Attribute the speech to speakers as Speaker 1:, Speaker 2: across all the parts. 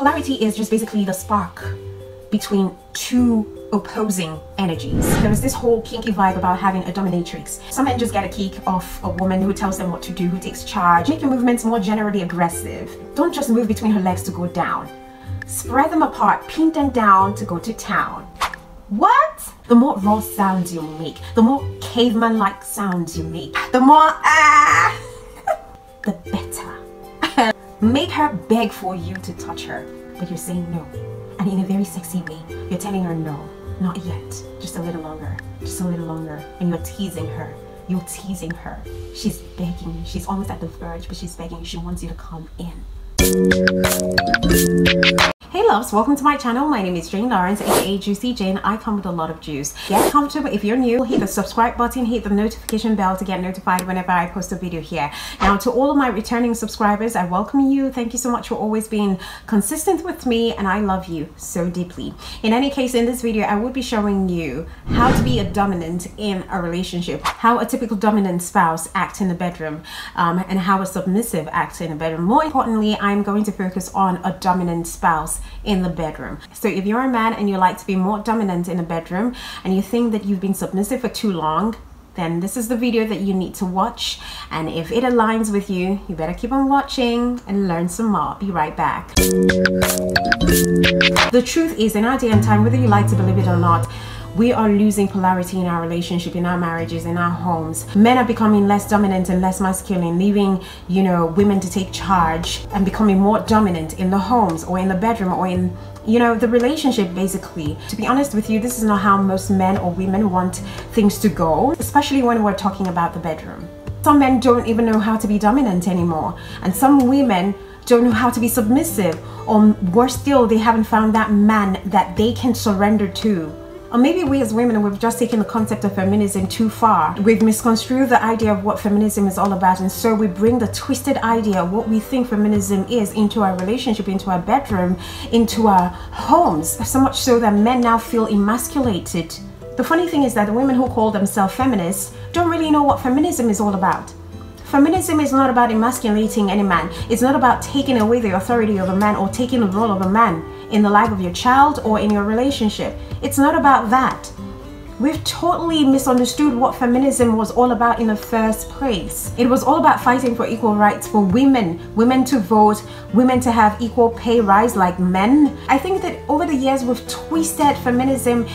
Speaker 1: Polarity is just basically the spark between two opposing energies. There is this whole kinky vibe about having a dominatrix. Some men just get a kick off a woman who tells them what to do, who takes charge. Make your movements more generally aggressive. Don't just move between her legs to go down. Spread them apart, pin them down to go to town. What? The more raw sounds you make, the more caveman-like sounds you make, the more the better. Make her beg for you to touch her, but you're saying no. And in a very sexy way, you're telling her no, not yet, just a little longer, just a little longer. And you're teasing her, you're teasing her. She's begging you, she's almost at the verge, but she's begging you, she wants you to come in. Hey loves, welcome to my channel. My name is Jane Lawrence, aka Juicy Jane. I come with a lot of juice. Get comfortable. If you're new, hit the subscribe button, hit the notification bell to get notified whenever I post a video here. Now, to all of my returning subscribers, I welcome you. Thank you so much for always being consistent with me, and I love you so deeply. In any case, in this video, I will be showing you how to be a dominant in a relationship, how a typical dominant spouse acts in the bedroom, and how a submissive acts in the bedroom. More importantly, I'm going to focus on a dominant spouse in the bedroom. So if you're a man and you like to be more dominant in the bedroom and you think that you've been submissive for too long, then this is the video that you need to watch. And if it aligns with you, you better keep on watching and learn some more. I'll be right back. The truth is, in our day and time, whether you like to believe it or not, we are losing polarity in our relationship, in our marriages, in our homes. Men are becoming less dominant and less masculine, leaving, women to take charge and becoming more dominant in the homes or in the bedroom or in, the relationship, basically. To be honest with you, this is not how most men or women want things to go, especially when we're talking about the bedroom. Some men don't even know how to be dominant anymore, and some women don't know how to be submissive, or worse still, they haven't found that man that they can surrender to. Or maybe we as women, we've just taken the concept of feminism too far. We've misconstrued the idea of what feminism is all about, and so we bring the twisted idea of what we think feminism is into our relationship, into our bedroom, into our homes, so much so that men now feel emasculated. The funny thing is that the women who call themselves feminists don't really know what feminism is all about. Feminism is not about emasculating any man. It's not about taking away the authority of a man or taking the role of a man in the life of your child or in your relationship. It's not about that. We've totally misunderstood what feminism was all about in the first place. It was all about fighting for equal rights for women to vote, women to have equal pay rise like men. I think that over the years we've twisted feminism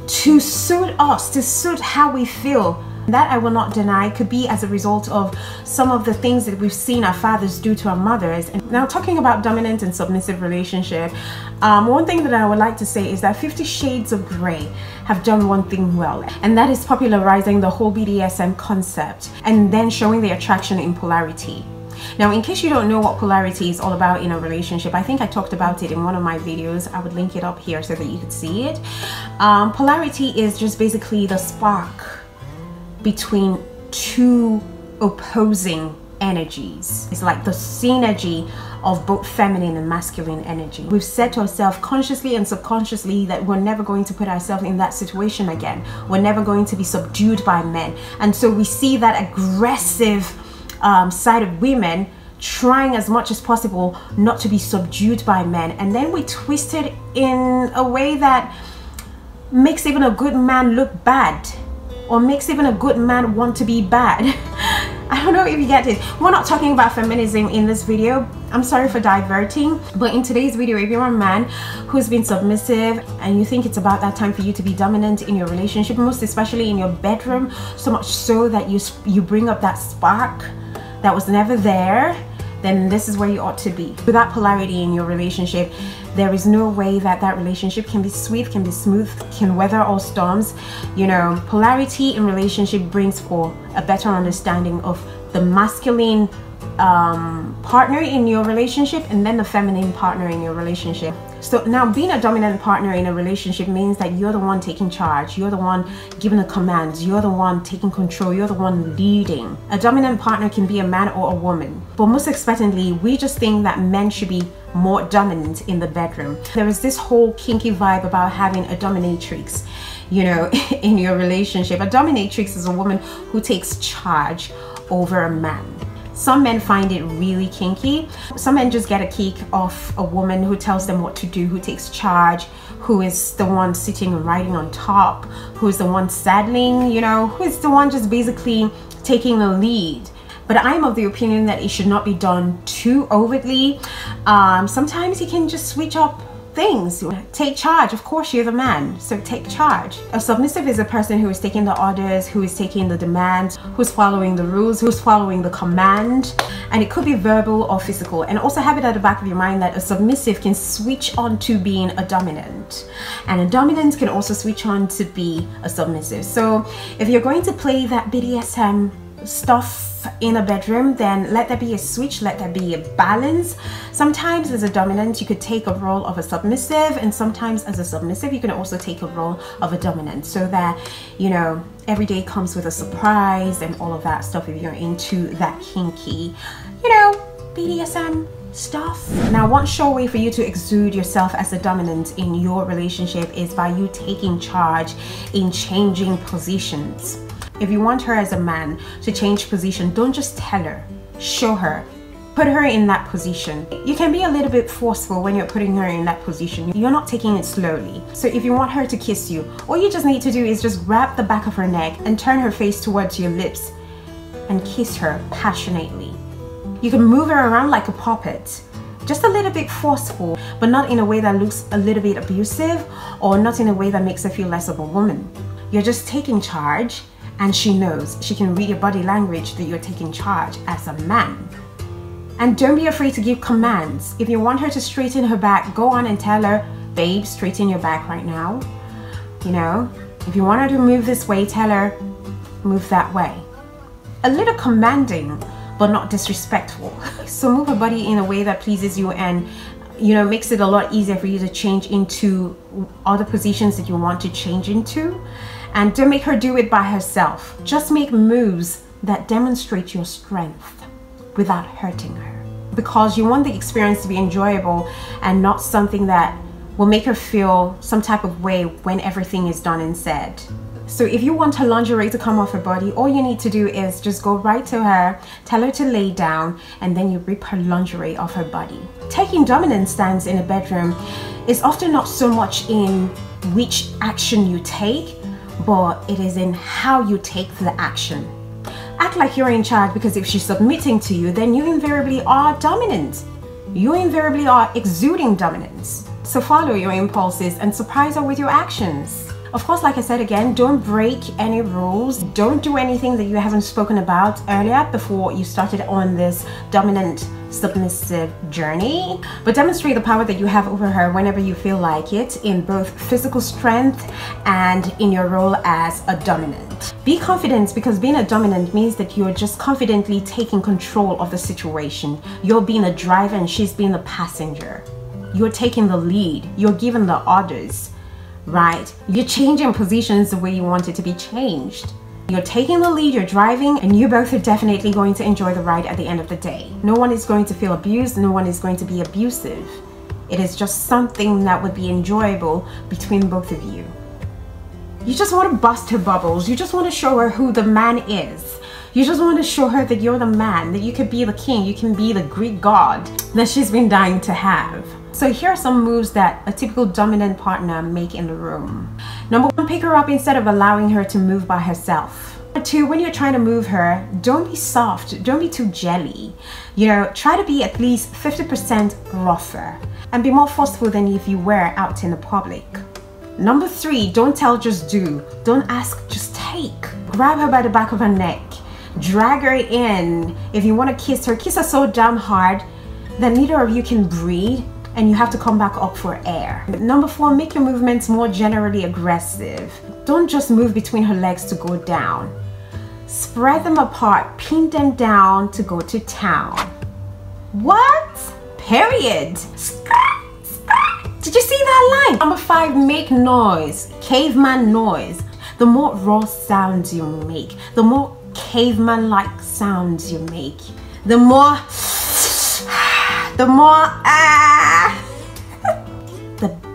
Speaker 1: to suit us, to suit how we feel. That I will not deny could be as a result of some of the things that we've seen our fathers do to our mothers. And now, talking about dominant and submissive relationship, one thing that I would like to say is that 50 Shades of Grey have done one thing well, and that is popularizing the whole BDSM concept and then showing the attraction in polarity. Now, in case you don't know what polarity is all about in a relationship, I think I talked about it in one of my videos. I would link it up here so that you could see it. Polarity is just basically the spark between two opposing energies. It's like the synergy of both feminine and masculine energy. We've said to ourselves consciously and subconsciously that we're never going to put ourselves in that situation again. We're never going to be subdued by men. And so we see that aggressive side of women trying as much as possible not to be subdued by men. And then we twist it in a way that makes even a good man look bad, or makes even a good man want to be bad. I don't know if you get it. We're not talking about feminism in this video. I'm sorry for diverting, but in today's video, if you're a man who's been submissive and you think it's about that time for you to be dominant in your relationship, most especially in your bedroom, so much so that you bring up that spark that was never there, then this is where you ought to be. Without polarity in your relationship, there is no way that that relationship can be sweet, can be smooth, can weather all storms. Polarity in relationship brings for a better understanding of the masculine partner in your relationship and then the feminine partner in your relationship. So now, being a dominant partner in a relationship means that you're the one taking charge, you're the one giving the commands, you're the one taking control, you're the one leading. A dominant partner can be a man or a woman, but most expectantly, we just think that men should be more dominant in the bedroom. There is this whole kinky vibe about having a dominatrix, in your relationship. A dominatrix is a woman who takes charge over a man. Some men find it really kinky. Some men just get a kick off a woman who tells them what to do, who takes charge, who is the one sitting and riding on top, who is the one saddling, you know, who is the one just basically taking the lead. But I'm of the opinion that it should not be done too overtly. Sometimes you can just switch up things. Take charge. Of course, you're the man, so take charge. A submissive is a person who is taking the orders, who is taking the demands, who's following the rules, who's following the command. And it could be verbal or physical. And also have it at the back of your mind that a submissive can switch on to being a dominant, and a dominant can also switch on to be a submissive. So if you're going to play that BDSM stuff in a bedroom, then let there be a switch, let there be a balance. Sometimes as a dominant you could take a role of a submissive, and sometimes as a submissive you can also take a role of a dominant, so that, you know, every day comes with a surprise and all of that stuff if you're into that kinky, you know, BDSM stuff. Now, one sure way for you to exude yourself as a dominant in your relationship is by you taking charge in changing positions. If you want her as a man to change position, don't just tell her, show her. Put her in that position. You can be a little bit forceful when you're putting her in that position. You're not taking it slowly. So if you want her to kiss you, all you just need to do is just grab the back of her neck and turn her face towards your lips and kiss her passionately. You can move her around like a puppet. Just a little bit forceful, but not in a way that looks a little bit abusive, or not in a way that makes her feel less of a woman. You're just taking charge, and she knows, she can read your body language that you're taking charge as a man. And don't be afraid to give commands. If you want her to straighten her back, go on and tell her, babe, straighten your back right now. You know, if you want her to move this way, tell her, move that way. A little commanding, but not disrespectful. So move her body in a way that pleases you and, you know, makes it a lot easier for you to change into other positions that you want to change into. And don't make her do it by herself. Just make moves that demonstrate your strength without hurting her, because you want the experience to be enjoyable and not something that will make her feel some type of way when everything is done and said. So if you want her lingerie to come off her body, all you need to do is just go right to her, tell her to lay down, and then you rip her lingerie off her body. Taking dominant stance in a bedroom is often not so much in which action you take, but it is in how you take the action. Act like you're in charge, because if she's submitting to you, then you invariably are dominant. You invariably are exuding dominance. So follow your impulses and surprise her with your actions. Of course, like I said again, don't break any rules. Don't do anything that you haven't spoken about earlier before you started on this dominant submissive journey. But demonstrate the power that you have over her whenever you feel like it, in both physical strength and in your role as a dominant. Be confident, because being a dominant means that you're just confidently taking control of the situation. You're being a driver and she's being the passenger. You're taking the lead. You're giving the orders. Right? You're changing positions the way you want it to be changed. You're taking the lead, you're driving, and you both are definitely going to enjoy the ride at the end of the day. No one is going to feel abused, no one is going to be abusive. It is just something that would be enjoyable between both of you. You just want to bust her bubbles. You just want to show her who the man is. You just want to show her that you're the man, that you could be the king, you can be the Greek god that she's been dying to have. So here are some moves that a typical dominant partner make in the room. Number one, pick her up instead of allowing her to move by herself. Number two, when you're trying to move her, don't be soft, don't be too jelly. You know, try to be at least 50% rougher and be more forceful than if you were out in the public. Number three, don't tell, just do. Don't ask, just take. Grab her by the back of her neck. Drag her in. If you want to kiss her so damn hard that neither of you can breathe and you have to come back up for air. Number four, make your movements more generally aggressive. Don't just move between her legs to go down. Spread them apart, pin them down to go to town. What? Period. Did you see that line? Number five, make noise. Caveman noise. The more raw sounds you make, the more caveman-like sounds you make, the more the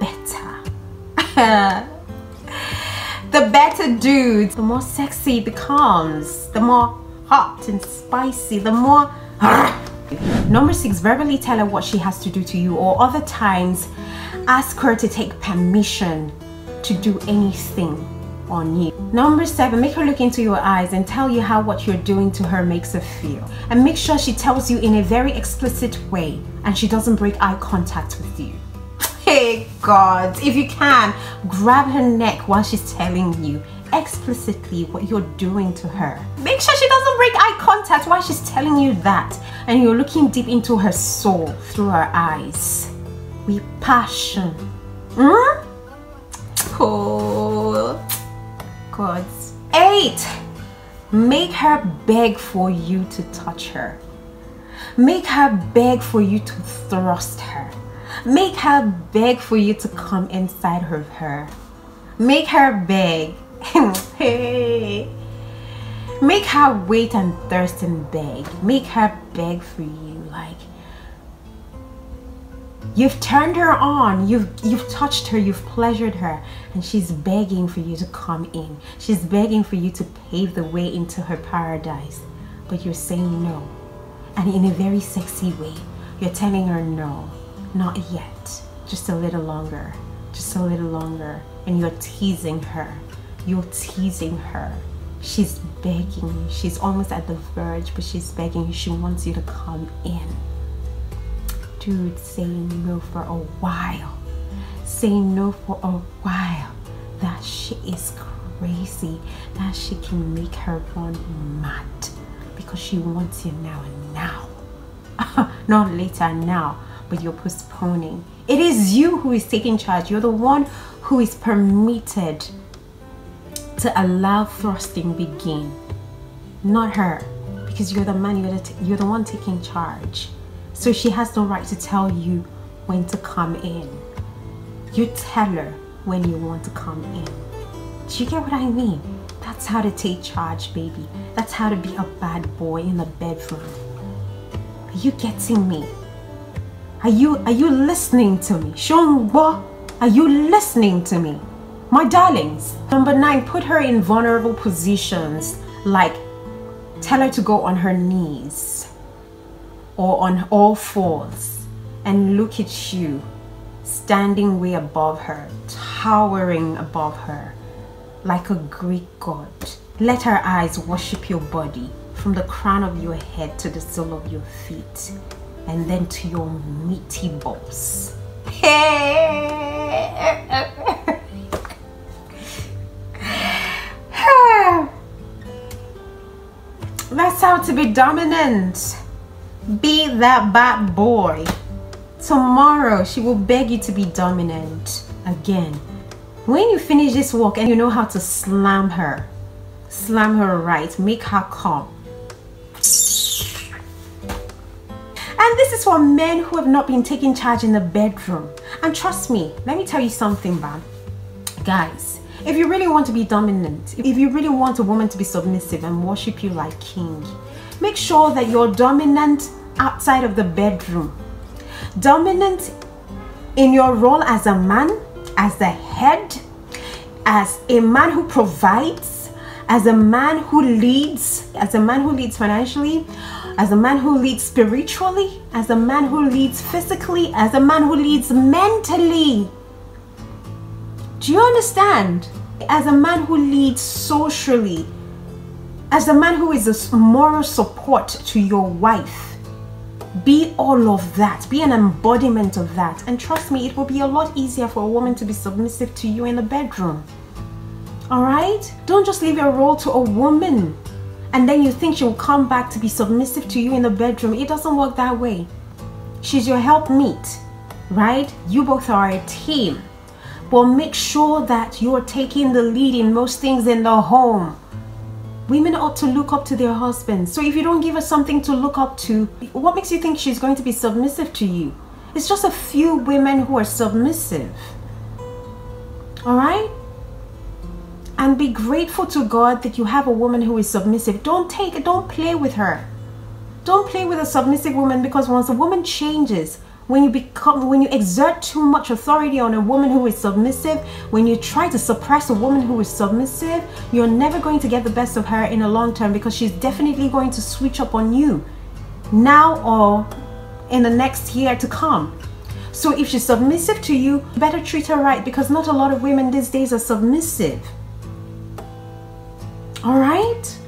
Speaker 1: better. The better, dude. The more sexy it becomes, the more hot and spicy, the more Number 6, verbally tell her what she has to do to you, or other times ask her to take permission to do anything on you. Number 7, make her look into your eyes and tell you how what you're doing to her makes her feel. And make sure she tells you in a very explicit way and she doesn't break eye contact with you. Hey God, if you can, grab her neck while she's telling you explicitly what you're doing to her. Make sure she doesn't break eye contact while she's telling you that, and you're looking deep into her soul through her eyes with passion. Oh God. 8, make her beg for you to touch her. Make her beg for you to thrust her. Make her beg for you to come inside of her. Make her beg. Hey. Make her wait and thirst and beg. Make her beg for you. Like, you've turned her on, you've touched her, you've pleasured her, and she's begging for you to come in. She's begging for you to pave the way into her paradise, but you're saying no. And in a very sexy way, you're telling her no, not yet, just a little longer, just a little longer. And you're teasing her. You're teasing her. She's begging you. She's almost at the verge, but she's begging you. She wants you to come in. Dude, say no for a while. Say no for a while. That shit is crazy. That shit can make her run mad because she wants you now and now. Not later, now, but you're postponing. It is you who is taking charge. You're the one who is permitted to allow thrusting begin, not her, because you're the man, you're the one taking charge. So she has no right to tell you when to come in. You tell her when you want to come in. Do you get what I mean? That's how to take charge, baby. That's how to be a bad boy in the bedroom. Are you getting me? Are you listening to me? Shongbo, are you listening to me? My darlings. Number 9, put her in vulnerable positions, like tell her to go on her knees or on all fours and look at you, standing way above her, towering above her like a Greek god. Let her eyes worship your body from the crown of your head to the sole of your feet, and then to your meaty balls. That's how to be dominant. Be that bad boy. Tomorrow she will beg you to be dominant again. When you finish this walk and you know how to slam her right, make her come. And this is for men who have not been taking charge in the bedroom. And trust me, let me tell you something, man. Guys, if you really want to be dominant, if you really want a woman to be submissive and worship you like king, make sure that you're dominant outside of the bedroom. Dominant in your role as a man, as the head, as a man who provides, as a man who leads, financially, as a man who leads spiritually, as a man who leads physically, as a man who leads mentally. Do you understand? As a man who leads socially, as a man who is a moral support to your wife. Be all of that. Be an embodiment of that. And trust me, it will be a lot easier for a woman to be submissive to you in the bedroom. Alright? Don't just leave your role to a woman and then you think she will come back to be submissive to you in the bedroom. It doesn't work that way. She's your helpmeet, right? You both are a team. But make sure that you're taking the lead in most things in the home. Women ought to look up to their husbands. So if you don't give her something to look up to, what makes you think she's going to be submissive to you? It's just a few women who are submissive. Alright? And be grateful to God that you have a woman who is submissive. Don't play with her. Don't play with a submissive woman, because once a woman changes, when you exert too much authority on a woman who is submissive, when you try to suppress a woman who is submissive, you're never going to get the best of her in the long term, because she's definitely going to switch up on you. now or in the next year to come. So if she's submissive to you, you better treat her right, because not a lot of women these days are submissive. All right?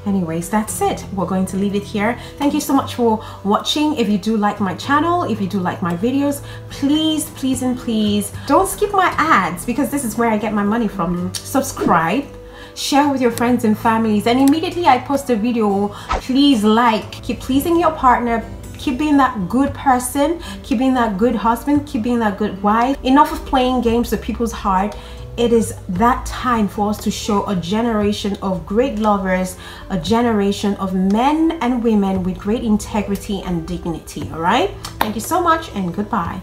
Speaker 1: Anyways, that's it. We're going to leave it here. Thank you so much for watching. If you do like my channel, if you do like my videos, please, please, and please don't skip my ads, because this is where I get my money from. Subscribe, share with your friends and families, and immediately I post a video, please like. Keep pleasing your partner. Keep being that good person. Keep being that good husband. Keep being that good wife. Enough of playing games with people's heart. It is that time for us to show a generation of great lovers, a generation of men and women with great integrity and dignity. All right? Thank you so much, and goodbye.